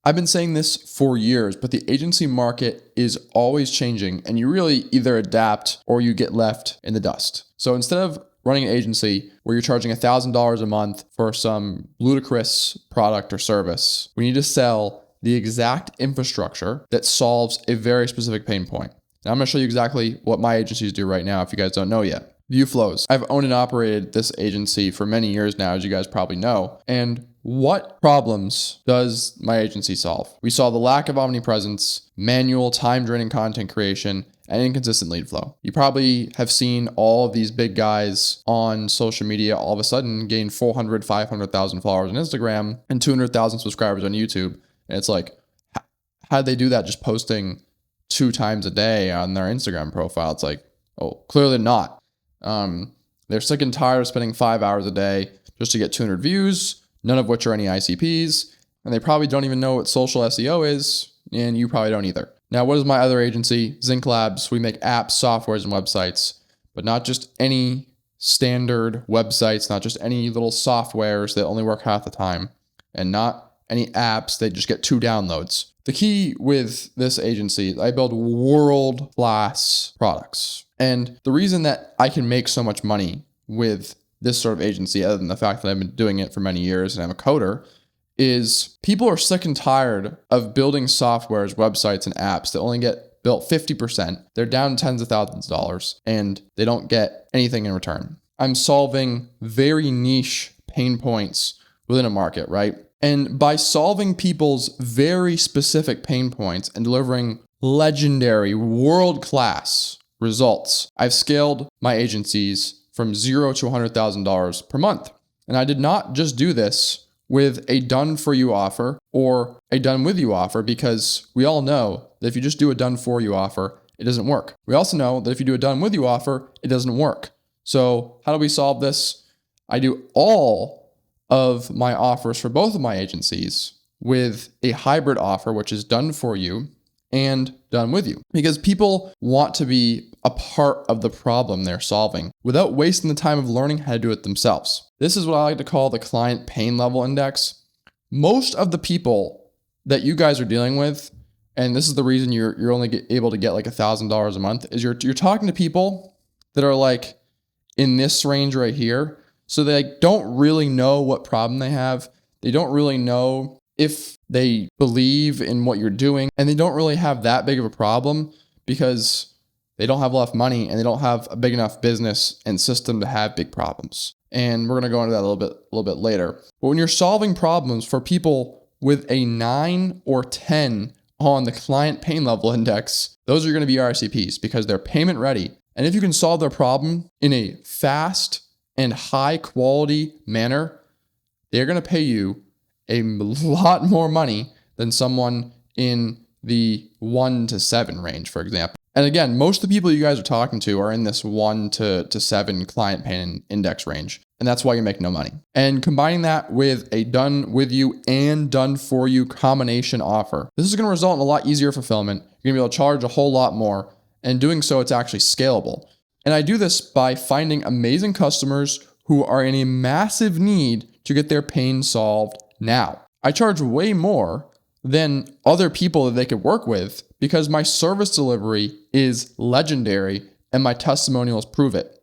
I've been saying this for years, but the agency market is always changing, and you really either adapt or you get left in the dust. So instead of running an agency where you're charging $1,000 a month for some ludicrous product or service, we need to sell the exact infrastructure that solves a very specific pain point. Now I'm going to show you exactly what my agencies do right now if you guys don't know yet. ViewFlows. I've owned and operated this agency for many years now, as you guys probably know. And what problems does my agency solve? We solve the lack of omnipresence, manual, time-draining content creation, and inconsistent lead flow. You probably have seen all of these big guys on social media all of a sudden gain 400, 500,000 followers on Instagram and 200,000 subscribers on YouTube. And it's like, how did they do that just posting 2 times a day on their Instagram profile? It's like, oh, clearly not. They're sick and tired of spending 5 hours a day just to get 200 views, none of which are any ICPs, and they probably don't even know what social SEO is, and you probably don't either. Now, what is my other agency? Zinc Labs. We make apps, softwares, and websites, but not just any standard websites, not just any little softwares that only work half the time, and not any apps that just get 2 downloads. The key with this agency, I build world-class products. And the reason that I can make so much money with this sort of agency, other than the fact that I've been doing it for many years and I'm a coder, is people are sick and tired of building softwares, websites, and apps that only get built 50%. They're down tens of thousands of dollars and they don't get anything in return. I'm solving very niche pain points within a market, right? And by solving people's very specific pain points and delivering legendary, world-class results, I've scaled my agencies from $0 to $100,000 per month. And I did not just do this with a done-for-you offer or a done-with-you offer, because we all know that if you just do a done-for-you offer, it doesn't work. We also know that if you do a done-with-you offer, it doesn't work. So how do we solve this? I do all of my offers for both of my agencies with a hybrid offer, which is done for you and done with you, because people want to be a part of the problem they're solving without wasting the time of learning how to do it themselves. This is what I like to call the client pain level index. Most of the people that you guys are dealing with, and this is the reason you're only able to get like $1,000 a month, is you're talking to people that are like in this range right here. So they don't really know what problem they have. They don't really know if they believe in what you're doing, and they don't really have that big of a problem because they don't have enough money and they don't have a big enough business and system to have big problems. And we're going to go into that a little bit later. But when you're solving problems for people with a 9 or 10 on the client pain level index, those are going to be your ICPs because they're payment ready. And if you can solve their problem in a fast and high quality manner, they're going to pay you a lot more money than someone in the 1 to 7 range, for example. And again, most of the people you guys are talking to are in this 1 to 7 client pain index range. And that's why you make no money. And combining that with a done with you and done for you combination offer, this is going to result in a lot easier fulfillment. You're going to be able to charge a whole lot more. And doing so, it's actually scalable. And I do this by finding amazing customers who are in a massive need to get their pain solved now. I charge way more than other people that they could work with because my service delivery is legendary and my testimonials prove it.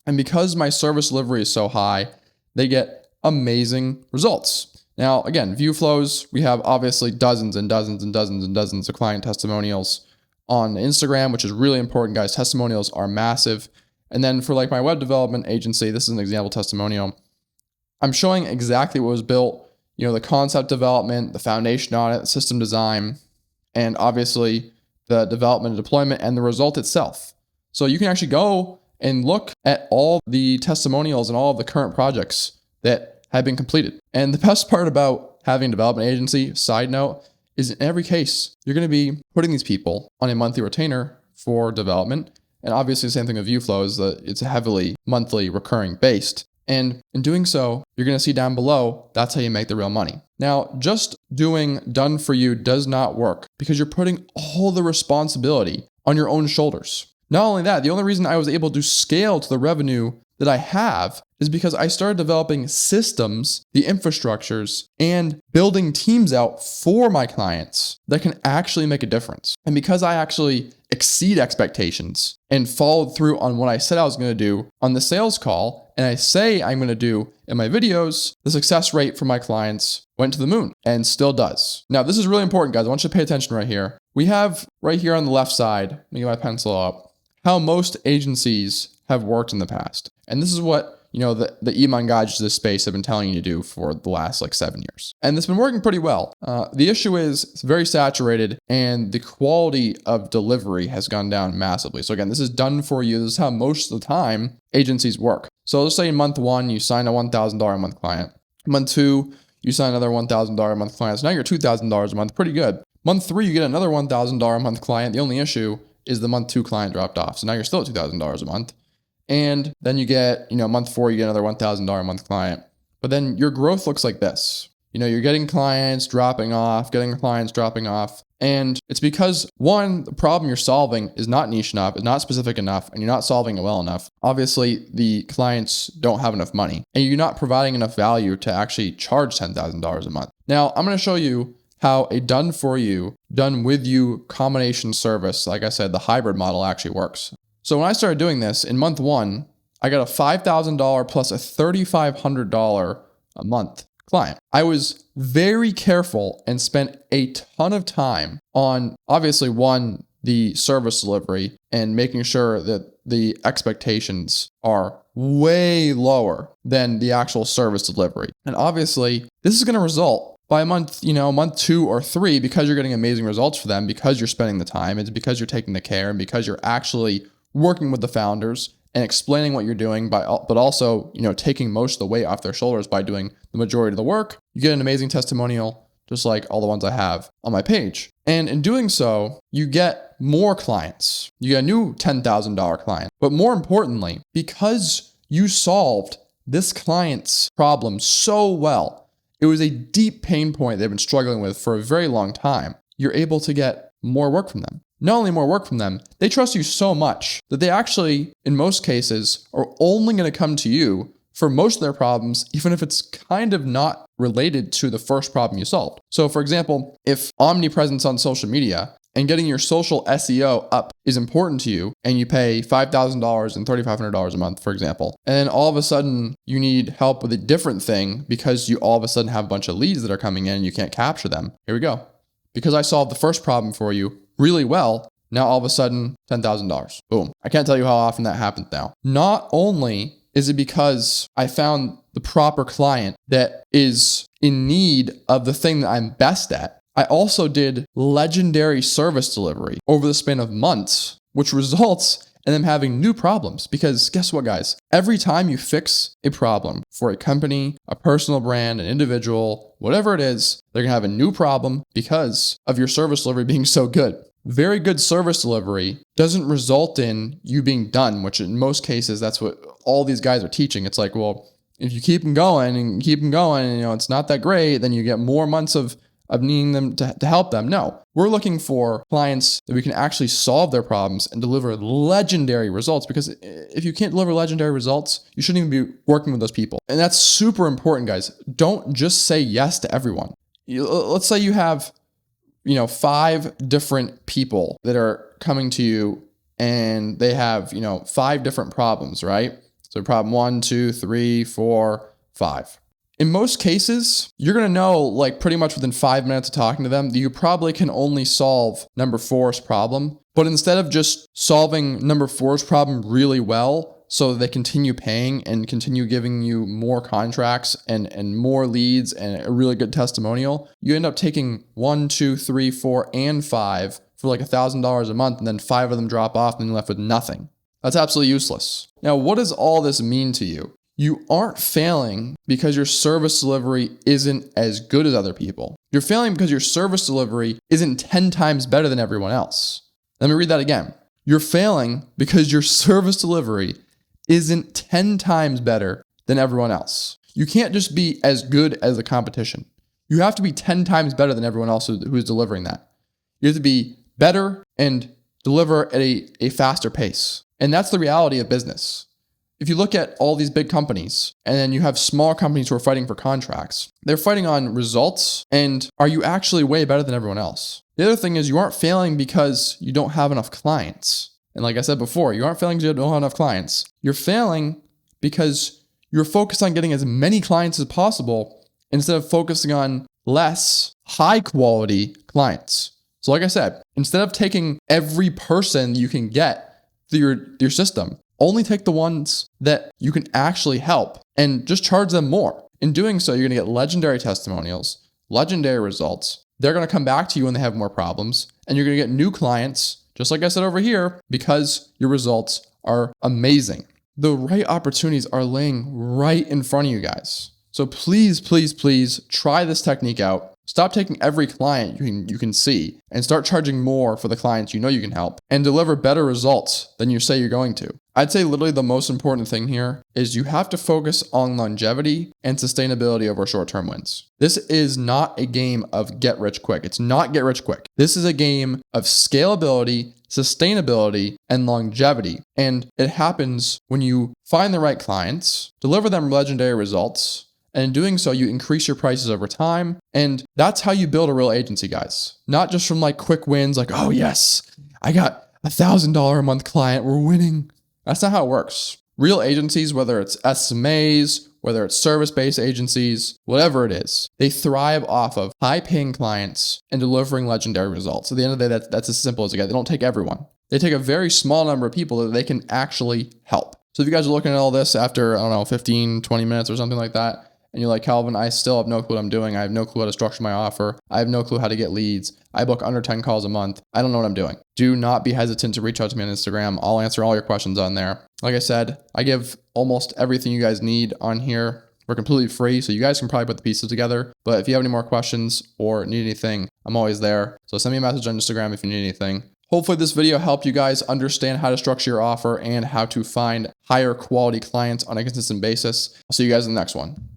And because my service delivery is so high, they get amazing results. Now, again, ViewFlows, we have obviously dozens and dozens and dozens and dozens of client testimonials on Instagram, which is really important, guys. Testimonials are massive. And then for like my web development agency, this is an example testimonial. I'm showing exactly what was built, the concept development, the foundation on it, system design, and obviously the development and deployment and the result itself. So you can actually go and look at all the testimonials and all of the current projects that have been completed. And the best part about having a development agency, side note, is in every case, you're going to be putting these people on a monthly retainer for development. And obviously the same thing with ViewFlows, it's heavily monthly recurring based. And in doing so, you're going to see down below, that's how you make the real money. Now, just doing done for you does not work because you're putting all the responsibility on your own shoulders. Not only that, the only reason I was able to scale to the revenue that I have is because I started developing systems, the infrastructures, and building teams out for my clients that can actually make a difference. And because I actually exceed expectations and followed through on what I said I was going to do on the sales call, and I say I'm going to do in my videos, the success rate for my clients went to the moon and still does. Now, this is really important, guys. I want you to pay attention right here. We have right here on the left side, let me get my pencil up, how most agencies have worked in the past. And this is what the Iman guides to this space have been telling you to do for the last 7 years. And it's been working pretty well. The issue is it's very saturated and the quality of delivery has gone down massively. So again, this is done for you. This is how most of the time agencies work. So let's say in month 1, you sign a $1,000 a month client. Month 2, you sign another $1,000 a month client. So now you're $2,000 a month, pretty good. Month 3, you get another $1,000 a month client. The only issue is the month 2 client dropped off. So now you're still at $2,000 a month. And then you get, month 4, you get another $1,000 a month client. But then your growth looks like this. You're getting clients dropping off, And it's because, one, the problem you're solving is not niche enough, is not specific enough, and you're not solving it well enough. Obviously, the clients don't have enough money, and you're not providing enough value to actually charge $10,000 a month. Now, I'm going to show you how a done for you, done with you combination service, like I said, the hybrid model actually works. So when I started doing this in month 1, I got a $5,000 plus a $3,500 a month client. I was very careful and spent a ton of time on, obviously, one, the service delivery and making sure that the expectations are way lower than the actual service delivery. And obviously, this is going to result by month 2 or 3, because you're getting amazing results for them, because you're spending the time, it's because you're taking the care, and because you're actually working with the founders and explaining what you're doing, but also, taking most of the weight off their shoulders by doing the majority of the work. You get an amazing testimonial, just like all the ones I have on my page. And in doing so, you get more clients. You get a new $10,000 client. But more importantly, because you solved this client's problem so well, it was a deep pain point they've been struggling with for a very long time, you're able to get more work from them. Not only more work from them, they trust you so much that they actually, in most cases, are only going to come to you for most of their problems, even if it's kind of not related to the first problem you solved. So for example, if omnipresence on social media and getting your social SEO up is important to you, and you pay $5,000 and $3,500 a month, for example, and then all of a sudden you need help with a different thing because you all of a sudden have a bunch of leads that are coming in and you can't capture them. Here we go. Because I solved the first problem for you really well, now all of a sudden, $10,000. Boom. I can't tell you how often that happens now. Not only is it because I found the proper client that is in need of the thing that I'm best at, I also did legendary service delivery over the span of months, which results in them having new problems. Because guess what, guys? Every time you fix a problem for a company, a personal brand, an individual, whatever it is, they're going to have a new problem because of your service delivery being so good. Very good service delivery doesn't result in you being done, which in most cases, that's what all these guys are teaching. It's like, well, if you keep them going and it's not that great, then you get more months of needing them to help them. No, we're looking for clients that we can actually solve their problems and deliver legendary results, because if you can't deliver legendary results, you shouldn't even be working with those people. And that's super important, guys. Don't just say yes to everyone. Let's say you have 5 different people that are coming to you and they have, 5 different problems, right? So problem 1, 2, 3, 4, 5. In most cases, you're going to know pretty much within 5 minutes of talking to them that you probably can only solve number 4's problem. But instead of just solving number 4's problem really well, so they continue paying and continue giving you more contracts and more leads and a really good testimonial, you end up taking 1, 2, 3, 4, and 5 for $1,000 a month, and then 5 of them drop off and you're left with nothing. That's absolutely useless. Now, what does all this mean to you? You aren't failing because your service delivery isn't as good as other people. You're failing because your service delivery isn't 10 times better than everyone else. Let me read that again. You're failing because your service delivery isn't 10 times better than everyone else. You can't just be as good as the competition. You have to be 10 times better than everyone else who is delivering that. You have to be better and deliver at a faster pace. And that's the reality of business. if you look at all these big companies and then you have small companies who are fighting for contracts, they're fighting on results and are you actually way better than everyone else? The other thing is you aren't failing because you don't have enough clients. And like I said before, you aren't failing because you don't have enough clients. You're failing because you're focused on getting as many clients as possible instead of focusing on less high quality clients. So like I said, instead of taking every person you can get through your system, only take the ones that you can actually help and just charge them more. In doing so, you're going to get legendary testimonials, legendary results. They're going to come back to you when they have more problems, and you're going to get new clients, just like I said over here, because your results are amazing. The right opportunities are laying right in front of you guys. So please, please, please try this technique out. Stop taking every client you can see and start charging more for the clients you know you can help and deliver better results than you say you're going to. I'd say literally the most important thing here is you have to focus on longevity and sustainability over short-term wins. This is not a game of get rich quick. It's not get rich quick. This is a game of scalability, sustainability, and longevity. And it happens when you find the right clients, deliver them legendary results, and in doing so, you increase your prices over time. And that's how you build a real agency, guys. Not just from like quick wins, like, oh yes, I got $1,000 a month client, we're winning. That's not how it works. Real agencies, whether it's SMAs, whether it's service-based agencies, whatever it is, they thrive off of high-paying clients and delivering legendary results. At the end of the day, that's as simple as it gets. They don't take everyone. They take a very small number of people that they can actually help. So if you guys are looking at all this after, I don't know, 15, 20 minutes or something like that, and you're like, Calvin, I still have no clue what I'm doing. I have no clue how to structure my offer. I have no clue how to get leads. I book under 10 calls a month. I don't know what I'm doing. Do not be hesitant to reach out to me on Instagram. I'll answer all your questions on there. Like I said, I give almost everything you guys need on here for completely free, so you guys can probably put the pieces together. But if you have any more questions or need anything, I'm always there. So send me a message on Instagram if you need anything. Hopefully this video helped you guys understand how to structure your offer and how to find higher quality clients on a consistent basis. I'll see you guys in the next one.